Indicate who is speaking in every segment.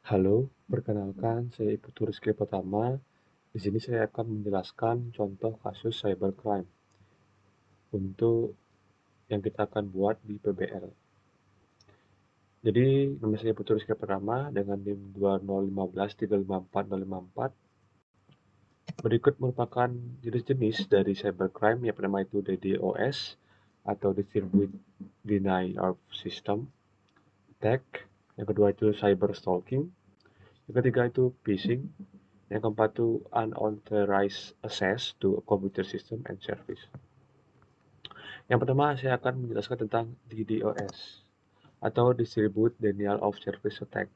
Speaker 1: Halo, perkenalkan saya Iputu Rizky Pertama. Di sini saya akan menjelaskan contoh kasus cybercrime untuk yang kita akan buat di PBL. Jadi, nama saya Iputu Rizky Pertama dengan NIM 2015354054. Berikut merupakan jenis-jenis dari cybercrime yang pertama itu DDoS atau Distributed Denial of System Attack. Yang kedua itu cyber stalking. Yang ketiga itu phishing. Yang keempat itu unauthorized access to a computer system and service. Yang pertama saya akan menjelaskan tentang DDoS atau Distributed Denial of Service Attack.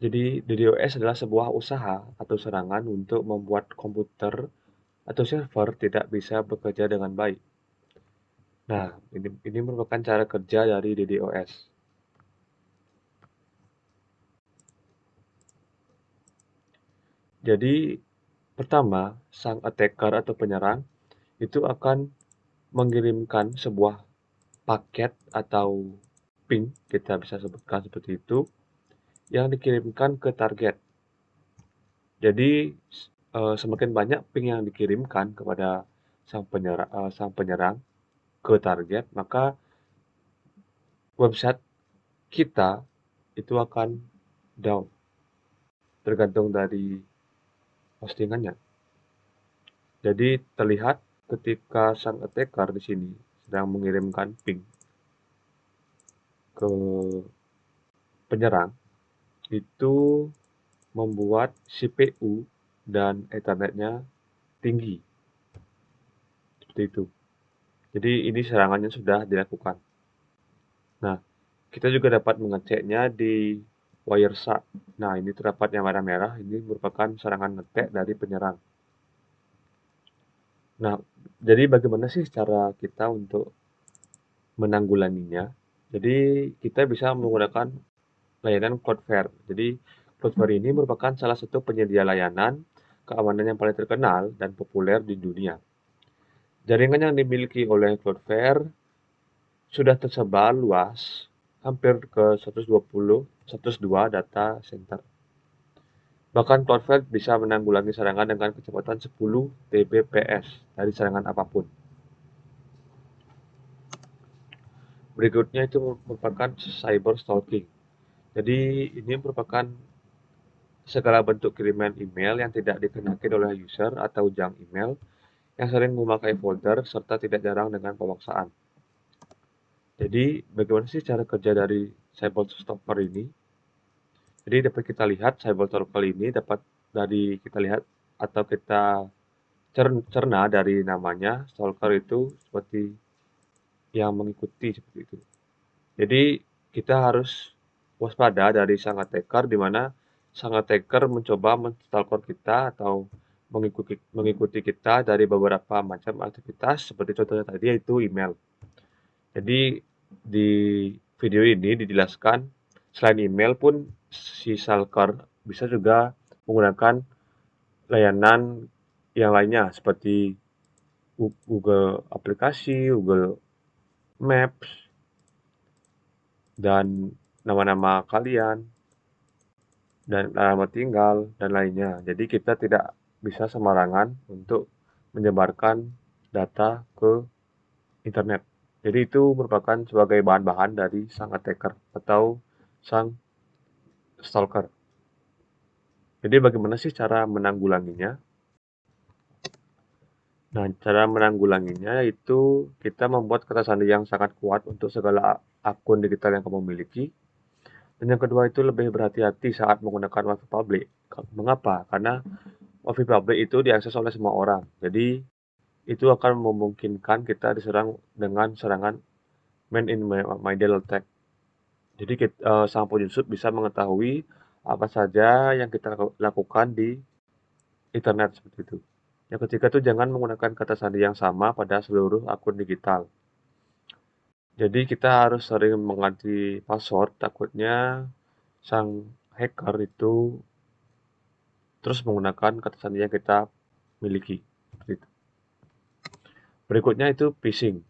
Speaker 1: Jadi DDoS adalah sebuah usaha atau serangan untuk membuat komputer atau server tidak bisa bekerja dengan baik. Nah, ini merupakan cara kerja dari DDoS. Jadi pertama, sang attacker atau penyerang itu akan mengirimkan sebuah paket atau ping, kita bisa sebutkan seperti itu, yang dikirimkan ke target. Jadi semakin banyak ping yang dikirimkan kepada sang penyerang ke target, maka website kita itu akan down, tergantung dari postingannya. Jadi terlihat ketika sang attacker di sini sedang mengirimkan ping ke penyerang, itu membuat CPU dan Ethernetnya tinggi, seperti itu. Jadi ini serangannya sudah dilakukan. Nah, kita juga dapat mengeceknya di Wireshark. Nah, ini terdapat yang warna merah, ini merupakan serangan ngetek dari penyerang. Nah, jadi bagaimana sih cara kita untuk menanggulanginya? Jadi kita bisa menggunakan layanan Cloudflare. Jadi Cloudflare ini merupakan salah satu penyedia layanan keamanan yang paling terkenal dan populer di dunia. Jaringan yang dimiliki oleh Cloudflare sudah tersebar luas, hampir ke 102 data center. Bahkan Cloudflare bisa menanggulangi serangan dengan kecepatan 10 Tbps dari serangan apapun. Berikutnya itu merupakan cyber stalking. Jadi ini merupakan segala bentuk kiriman email yang tidak dikenakan oleh user atau junk email yang sering memakai folder serta tidak jarang dengan pemaksaan. Jadi bagaimana sih cara kerja dari cyber stalker ini? Jadi dapat kita lihat cyber stalker ini dapat dari kita lihat atau kita cerna dari namanya, stalker itu seperti yang mengikuti seperti itu. Jadi kita harus waspada dari sang attacker di mana sang attacker mencoba menstalker kita atau mengikuti kita dari beberapa macam aktivitas seperti contohnya tadi yaitu email. Jadi di video ini dijelaskan selain email pun si stalker bisa juga menggunakan layanan yang lainnya seperti Google aplikasi, Google Maps, dan nama-nama kalian, dan alamat tinggal, dan lainnya. Jadi kita tidak bisa sembarangan untuk menyebarkan data ke internet. Jadi itu merupakan sebagai bahan-bahan dari sang attacker atau sang stalker. Jadi bagaimana sih cara menanggulanginya? Nah, cara menanggulanginya itu kita membuat kata sandi yang sangat kuat untuk segala akun digital yang kamu miliki. Dan yang kedua itu lebih berhati-hati saat menggunakan WiFi publik. Mengapa? Karena WiFi publik itu diakses oleh semua orang. Jadi itu akan memungkinkan kita diserang dengan serangan man in my middle attack. Jadi sang penyusup bisa mengetahui apa saja yang kita lakukan di internet seperti itu. Yang ketiga itu jangan menggunakan kata sandi yang sama pada seluruh akun digital. Jadi kita harus sering mengganti password, takutnya sang hacker itu terus menggunakan kata sandi yang kita miliki. Gitu. Berikutnya itu phishing.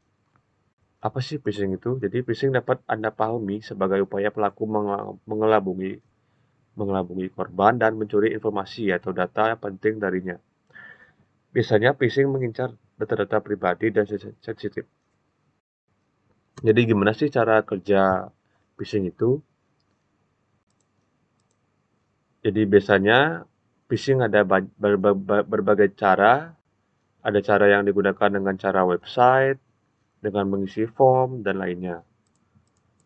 Speaker 1: Apa sih phishing itu? Jadi phishing dapat Anda pahami sebagai upaya pelaku mengelabungi mengelabui korban, dan mencuri informasi atau data yang penting darinya. Biasanya phishing mengincar data-data pribadi dan sensitif. Jadi gimana sih cara kerja phishing itu? Jadi biasanya phishing ada berbagai cara. Ada cara yang digunakan dengan cara website, dengan mengisi form, dan lainnya.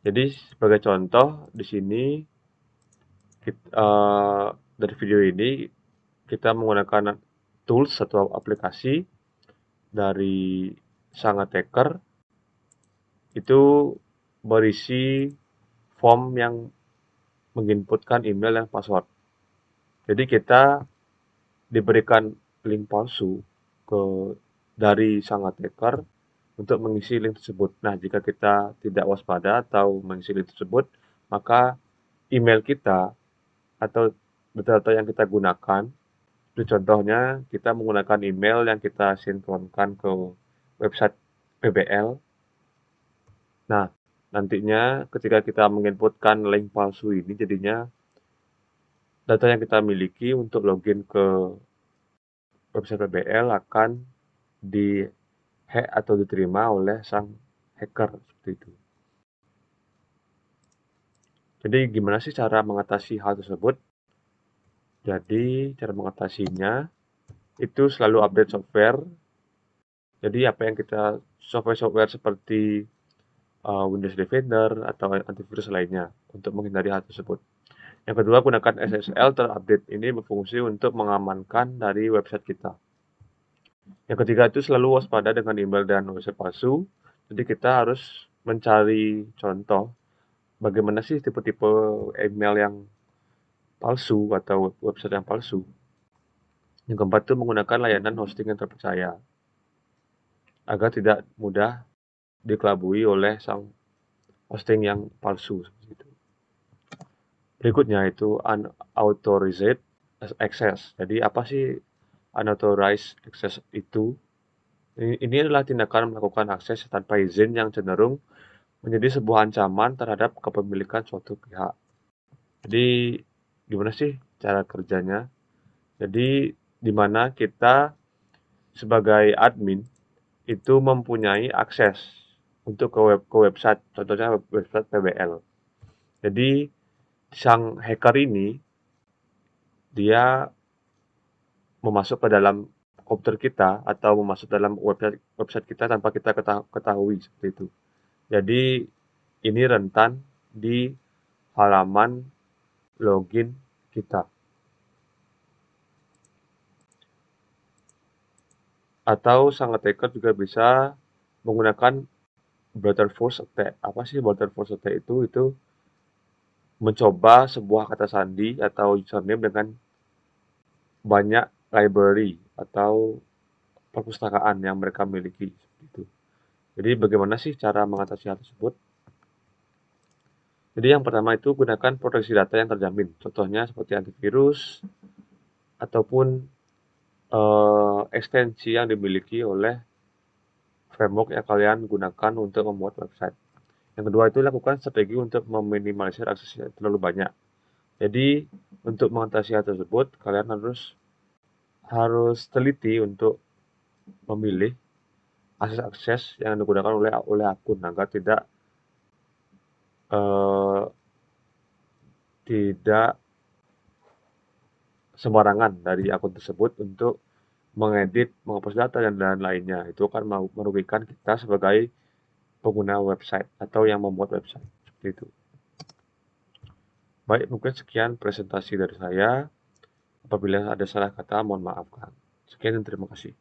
Speaker 1: Jadi sebagai contoh di sini dari video ini kita menggunakan tools atau aplikasi dari sang attacker, itu berisi form yang menginputkan email dan password. Jadi kita diberikan link palsu dari sang attacker untuk mengisi link tersebut. Nah, jika kita tidak waspada atau mengisi link tersebut, maka email kita atau data-data yang kita gunakan, itu contohnya kita menggunakan email yang kita sinkronkan ke website PBL. Nah, nantinya ketika kita menginputkan link palsu ini, jadinya data yang kita miliki untuk login ke website PBL akan di-hack atau diterima oleh sang hacker seperti itu. Jadi gimana sih cara mengatasi hal tersebut? Jadi cara mengatasinya itu selalu update software. Jadi apa yang kita software seperti Windows Defender atau antivirus lainnya untuk menghindari hal tersebut. Yang kedua, gunakan SSL terupdate. Ini berfungsi untuk mengamankan dari website kita. Yang ketiga itu selalu waspada dengan email dan website palsu. Jadi kita harus mencari contoh bagaimana sih tipe-tipe email yang palsu atau website yang palsu. Yang keempat itu menggunakan layanan hosting yang terpercaya agar tidak mudah dikelabui oleh sang hosting yang palsu. Berikutnya itu unauthorized access. Jadi apa sih unauthorized access itu? Ini adalah tindakan melakukan akses tanpa izin yang cenderung menjadi sebuah ancaman terhadap kepemilikan suatu pihak. Jadi gimana sih cara kerjanya? Jadi di mana kita sebagai admin itu mempunyai akses untuk ke website, contohnya website PBL. Jadi sang hacker ini dia memasuk ke dalam komputer kita atau memasuk dalam website kita tanpa kita ketahui seperti itu. Jadi ini rentan di halaman login kita. Atau sang attacker juga bisa menggunakan brute force attack. Apa sih brute force attack itu? Itu mencoba sebuah kata sandi atau username dengan banyak library atau perpustakaan yang mereka miliki. Gitu. Jadi bagaimana sih cara mengatasi hal tersebut? Jadi yang pertama itu gunakan proteksi data yang terjamin. Contohnya seperti antivirus ataupun ekstensi yang dimiliki oleh framework yang kalian gunakan untuk membuat website. Yang kedua itu lakukan strategi untuk meminimalisir akses yang terlalu banyak. Jadi untuk mengatasi hal tersebut kalian harus teliti untuk memilih akses-akses yang digunakan oleh akun agar tidak sembarangan dari akun tersebut untuk mengedit, menghapus data dan lain-lainnya. Itu akan merugikan kita sebagai pengguna website atau yang membuat website. Seperti itu. Baik, mungkin sekian presentasi dari saya. Apabila ada salah kata, mohon maafkan. Sekian dan terima kasih.